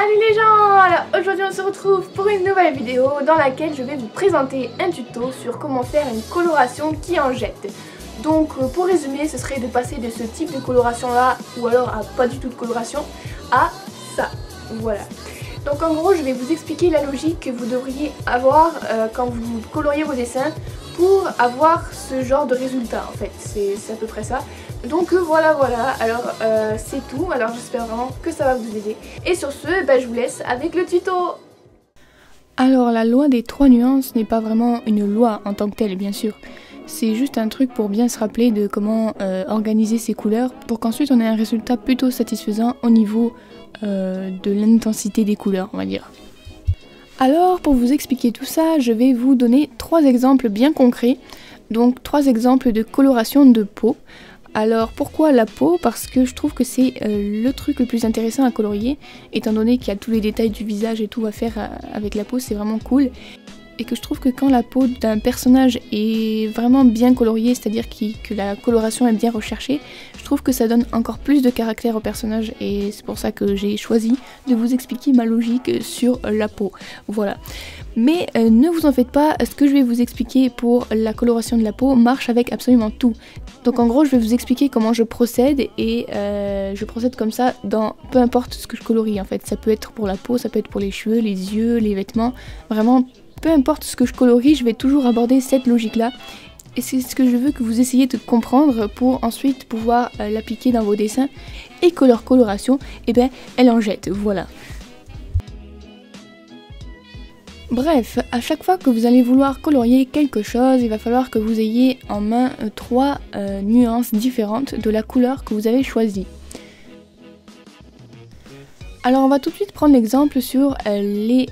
Salut les gens! Alors aujourd'hui on se retrouve pour une nouvelle vidéo dans laquelle je vais vous présenter un tuto sur comment faire une coloration qui en jette. Donc pour résumer, ce serait de passer de ce type de coloration là, ou alors à pas du tout de coloration, à ça. Voilà. Donc en gros je vais vous expliquer la logique que vous devriez avoir quand vous coloriez vos dessins pour avoir ce genre de résultat en fait. C'est à peu près ça. Donc voilà, alors c'est tout, alors j'espère vraiment que ça va vous aider. Et sur ce, je vous laisse avec le tuto. Alors la loi des 3 nuances n'est pas vraiment une loi en tant que telle bien sûr. C'est juste un truc pour bien se rappeler de comment organiser ses couleurs pour qu'ensuite on ait un résultat plutôt satisfaisant au niveau de l'intensité des couleurs, on va dire. Alors pour vous expliquer tout ça, je vais vous donner 3 exemples bien concrets. Donc 3 exemples de coloration de peau. Alors pourquoi la peau? Parce que je trouve que c'est le truc le plus intéressant à colorier, étant donné qu'il y a tous les détails du visage et tout à faire avec la peau, c'est vraiment cool. Et que je trouve que quand la peau d'un personnage est vraiment bien coloriée, c'est-à-dire que la coloration est bien recherchée, je trouve que ça donne encore plus de caractère au personnage et c'est pour ça que j'ai choisi de vous expliquer ma logique sur la peau. Voilà. Mais ne vous en faites pas, ce que je vais vous expliquer pour la coloration de la peau marche avec absolument tout. Donc en gros je vais vous expliquer comment je procède et je procède comme ça dans peu importe ce que je colorie en fait. Ça peut être pour la peau, ça peut être pour les cheveux, les yeux, les vêtements, vraiment peu importe ce que je colorie, je vais toujours aborder cette logique-là. Et c'est ce que je veux que vous essayiez de comprendre pour ensuite pouvoir l'appliquer dans vos dessins. Et que leur coloration, elle en jette, voilà. Bref, à chaque fois que vous allez vouloir colorier quelque chose, il va falloir que vous ayez en main 3 nuances différentes de la couleur que vous avez choisie. Alors on va tout de suite prendre l'exemple sur les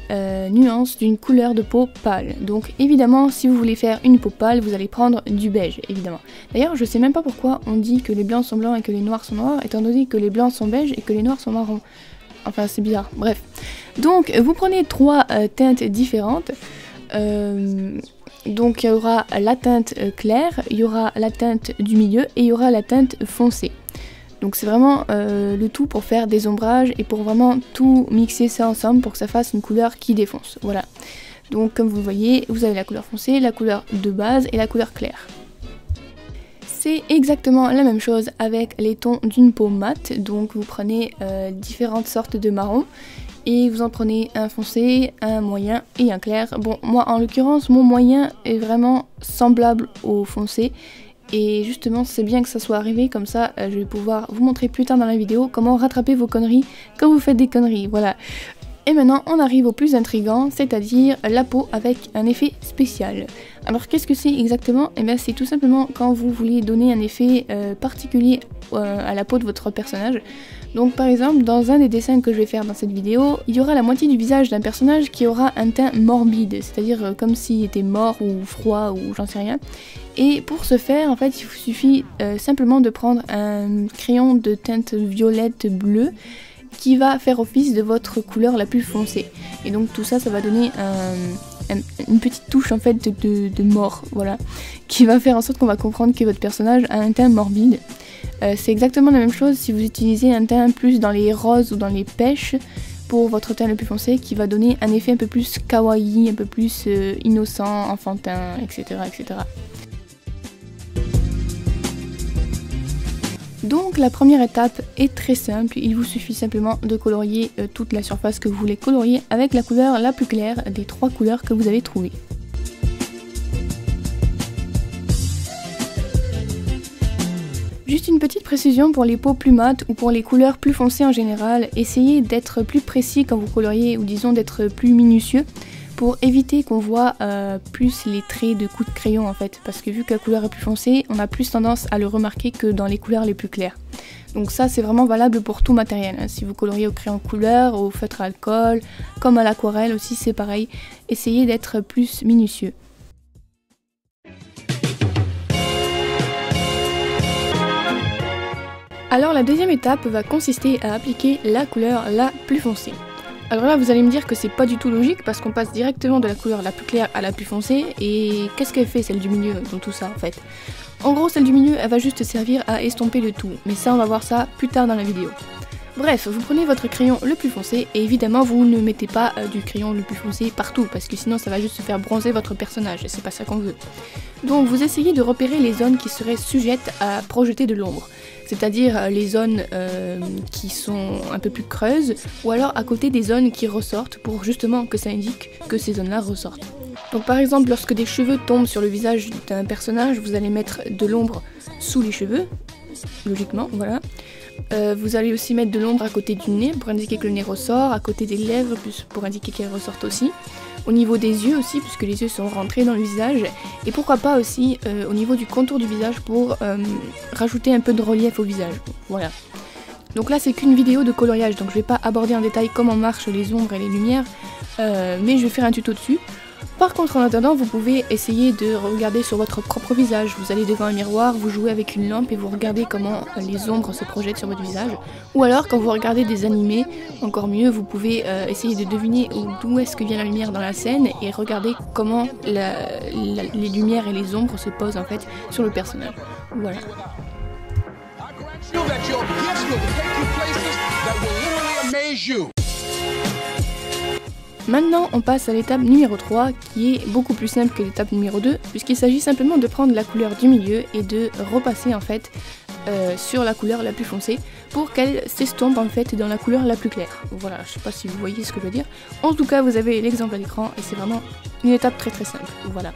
nuances d'une couleur de peau pâle. Donc évidemment si vous voulez faire une peau pâle vous allez prendre du beige évidemment. D'ailleurs je sais même pas pourquoi on dit que les blancs sont blancs et que les noirs sont noirs étant donné que les blancs sont beiges et que les noirs sont marrons. Enfin c'est bizarre, bref. Donc vous prenez 3 teintes différentes. Donc il y aura la teinte claire, il y aura la teinte du milieu et il y aura la teinte foncée. Donc c'est vraiment le tout pour faire des ombrages et pour vraiment tout mixer ça ensemble pour que ça fasse une couleur qui défonce. Voilà. Donc comme vous voyez, vous avez la couleur foncée, la couleur de base et la couleur claire. C'est exactement la même chose avec les tons d'une peau mate. Donc vous prenez différentes sortes de marron et vous en prenez un foncé, un moyen et un clair. Bon, moi en l'occurrence, mon moyen est vraiment semblable au foncé. Et justement c'est bien que ça soit arrivé, comme ça je vais pouvoir vous montrer plus tard dans la vidéo comment rattraper vos conneries quand vous faites des conneries, voilà. Et maintenant on arrive au plus intriguant, c'est-à-dire la peau avec un effet spécial. Alors qu'est-ce que c'est exactement? C'est tout simplement quand vous voulez donner un effet particulier à la peau de votre personnage. Donc par exemple dans un des dessins que je vais faire dans cette vidéo, il y aura la moitié du visage d'un personnage qui aura un teint morbide, c'est-à-dire comme s'il était mort ou froid ou j'en sais rien. Et pour ce faire en fait il vous suffit simplement de prendre un crayon de teinte violette bleue qui va faire office de votre couleur la plus foncée. Et donc tout ça, ça va donner une petite touche en fait de mort, voilà, qui va faire en sorte qu'on va comprendre que votre personnage a un teint morbide. C'est exactement la même chose si vous utilisez un teint plus dans les roses ou dans les pêches pour votre teint le plus foncé, qui va donner un effet un peu plus kawaii, un peu plus innocent, enfantin, etc., etc. Donc la première étape est très simple, il vous suffit simplement de colorier toute la surface que vous voulez colorier avec la couleur la plus claire des 3 couleurs que vous avez trouvées. Juste une petite précision pour les peaux plus mates ou pour les couleurs plus foncées en général, essayez d'être plus précis quand vous coloriez ou disons d'être plus minutieux pour éviter qu'on voit plus les traits de coups de crayon en fait, parce que vu que la couleur est plus foncée, on a plus tendance à le remarquer que dans les couleurs les plus claires. Donc ça c'est vraiment valable pour tout matériel, hein. Si vous coloriez au crayon couleur, au feutre à alcool, comme à l'aquarelle aussi c'est pareil, essayez d'être plus minutieux. Alors la deuxième étape va consister à appliquer la couleur la plus foncée. Alors là vous allez me dire que c'est pas du tout logique parce qu'on passe directement de la couleur la plus claire à la plus foncée, et qu'est-ce qu'elle fait celle du milieu dans tout ça en fait? En gros celle du milieu elle va juste servir à estomper le tout, mais ça on va voir ça plus tard dans la vidéo. Bref, vous prenez votre crayon le plus foncé et évidemment vous ne mettez pas du crayon le plus foncé partout parce que sinon ça va juste se faire bronzer votre personnage et c'est pas ça qu'on veut. Donc vous essayez de repérer les zones qui seraient sujettes à projeter de l'ombre, c'est-à-dire les zones qui sont un peu plus creuses ou alors à côté des zones qui ressortent pour justement que ça indique que ces zones-là ressortent. Donc par exemple lorsque des cheveux tombent sur le visage d'un personnage, vous allez mettre de l'ombre sous les cheveux, logiquement, voilà. Vous allez aussi mettre de l'ombre à côté du nez pour indiquer que le nez ressort, à côté des lèvres pour indiquer qu'elles ressortent aussi, au niveau des yeux aussi puisque les yeux sont rentrés dans le visage, et pourquoi pas aussi au niveau du contour du visage pour rajouter un peu de relief au visage, voilà. Donc là c'est qu'une vidéo de coloriage, donc je vais pas aborder en détail comment marchent les ombres et les lumières, mais je vais faire un tuto dessus. Par contre en attendant vous pouvez essayer de regarder sur votre propre visage, vous allez devant un miroir, vous jouez avec une lampe et vous regardez comment les ombres se projettent sur votre visage. Ou alors quand vous regardez des animés, encore mieux, vous pouvez essayer de deviner d'où est-ce que vient la lumière dans la scène et regarder comment les lumières et les ombres se posent en fait sur le personnage. Voilà. Maintenant on passe à l'étape numéro 3 qui est beaucoup plus simple que l'étape numéro 2 puisqu'il s'agit simplement de prendre la couleur du milieu et de repasser en fait sur la couleur la plus foncée pour qu'elle s'estompe en fait dans la couleur la plus claire. Voilà, je sais pas si vous voyez ce que je veux dire. En tout cas vous avez l'exemple à l'écran et c'est vraiment une étape très très simple. Voilà.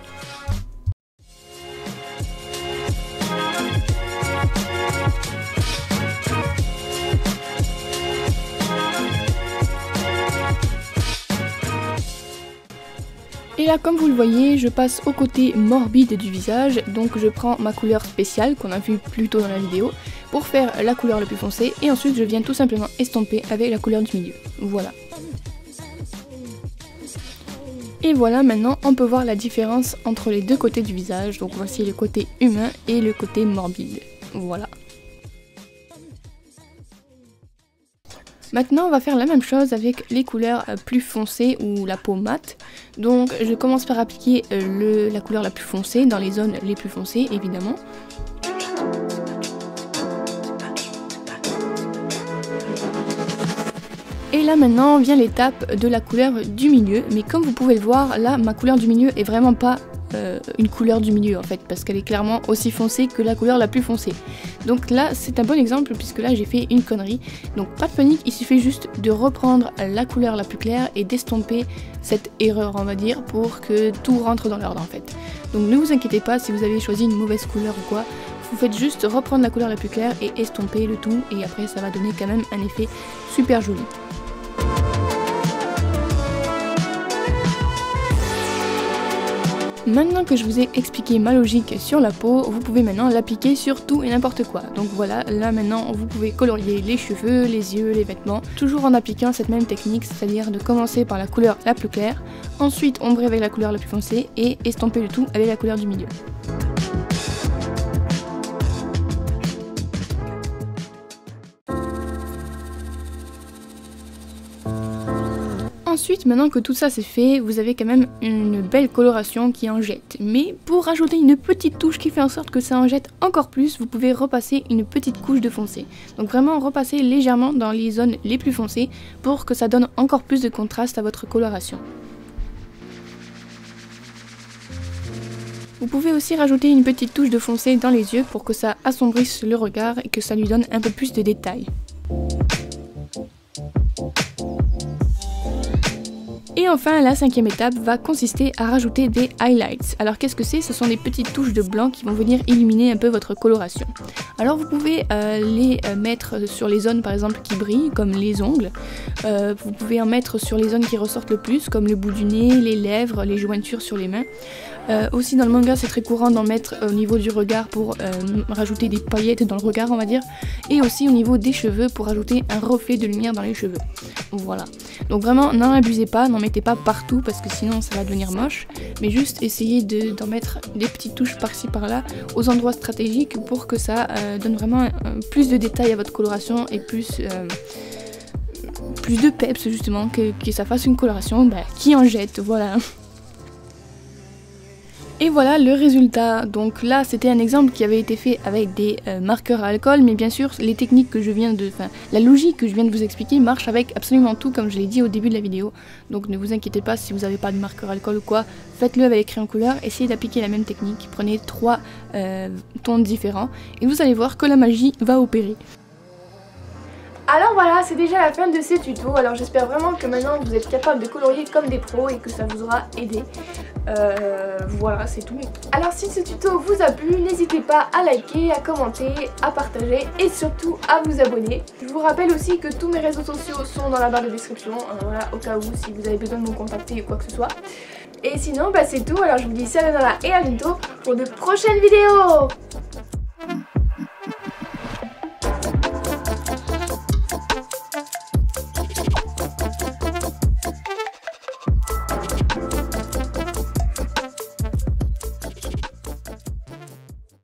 Et là comme vous le voyez, je passe au côté morbide du visage, donc je prends ma couleur spéciale qu'on a vu plus tôt dans la vidéo pour faire la couleur la plus foncée et ensuite je viens tout simplement estomper avec la couleur du milieu. Voilà. Et voilà, maintenant on peut voir la différence entre les deux côtés du visage, donc voici le côté humain et le côté morbide. Voilà. Maintenant on va faire la même chose avec les couleurs plus foncées ou la peau mate. Donc je commence par appliquer la couleur la plus foncée dans les zones les plus foncées évidemment. Et là maintenant vient l'étape de la couleur du milieu, mais comme vous pouvez le voir là ma couleur du milieu est vraiment pas une couleur du milieu en fait parce qu'elle est clairement aussi foncée que la couleur la plus foncée. Donc là c'est un bon exemple puisque là j'ai fait une connerie, donc pas de panique, il suffit juste de reprendre la couleur la plus claire et d'estomper cette erreur on va dire pour que tout rentre dans l'ordre en fait. Donc ne vous inquiétez pas si vous avez choisi une mauvaise couleur ou quoi, vous faites juste reprendre la couleur la plus claire et estomper le tout et après ça va donner quand même un effet super joli. Maintenant que je vous ai expliqué ma logique sur la peau, vous pouvez maintenant l'appliquer sur tout et n'importe quoi. Donc voilà, là maintenant vous pouvez colorier les cheveux, les yeux, les vêtements, toujours en appliquant cette même technique, c'est-à-dire de commencer par la couleur la plus claire, ensuite ombrer avec la couleur la plus foncée et estomper le tout avec la couleur du milieu. Ensuite, maintenant que tout ça c'est fait, vous avez quand même une belle coloration qui en jette. Mais pour rajouter une petite touche qui fait en sorte que ça en jette encore plus, vous pouvez repasser une petite couche de foncé. Donc vraiment repasser légèrement dans les zones les plus foncées pour que ça donne encore plus de contraste à votre coloration. Vous pouvez aussi rajouter une petite touche de foncé dans les yeux pour que ça assombrisse le regard et que ça lui donne un peu plus de détails. Et enfin, la cinquième étape va consister à rajouter des highlights. Alors qu'est-ce que c'est? Ce sont des petites touches de blanc qui vont venir illuminer un peu votre coloration. Alors vous pouvez les mettre sur les zones par exemple qui brillent, comme les ongles. Vous pouvez en mettre sur les zones qui ressortent le plus, comme le bout du nez, les lèvres, les jointures sur les mains. Aussi dans le manga c'est très courant d'en mettre au niveau du regard pour rajouter des paillettes dans le regard on va dire, et aussi au niveau des cheveux pour rajouter un reflet de lumière dans les cheveux. Voilà, donc vraiment n'en abusez pas, n'en mettez pas partout parce que sinon ça va devenir moche, mais juste essayez d'en mettre des petites touches par-ci par-là aux endroits stratégiques pour que ça donne vraiment plus de détails à votre coloration et plus de peps justement, que ça fasse une coloration qui en jette, voilà. Et voilà le résultat. Donc là c'était un exemple qui avait été fait avec des marqueurs à alcool, mais bien sûr les techniques que je viens de... Enfin la logique que je viens de vous expliquer marche avec absolument tout comme je l'ai dit au début de la vidéo. Donc ne vous inquiétez pas si vous n'avez pas de marqueur à alcool ou quoi, faites-le avec crayon couleur, essayez d'appliquer la même technique, prenez 3 tons différents et vous allez voir que la magie va opérer. Alors voilà, c'est déjà la fin de ces tutos. Alors j'espère vraiment que maintenant vous êtes capable de colorier comme des pros et que ça vous aura aidé. Voilà, c'est tout. Alors si ce tuto vous a plu, n'hésitez pas à liker, à commenter, à partager et surtout à vous abonner. Je vous rappelle aussi que tous mes réseaux sociaux sont dans la barre de description, voilà, au cas où si vous avez besoin de me contacter ou quoi que ce soit. Et sinon, bah c'est tout. Alors je vous dis salut et à bientôt pour de prochaines vidéos.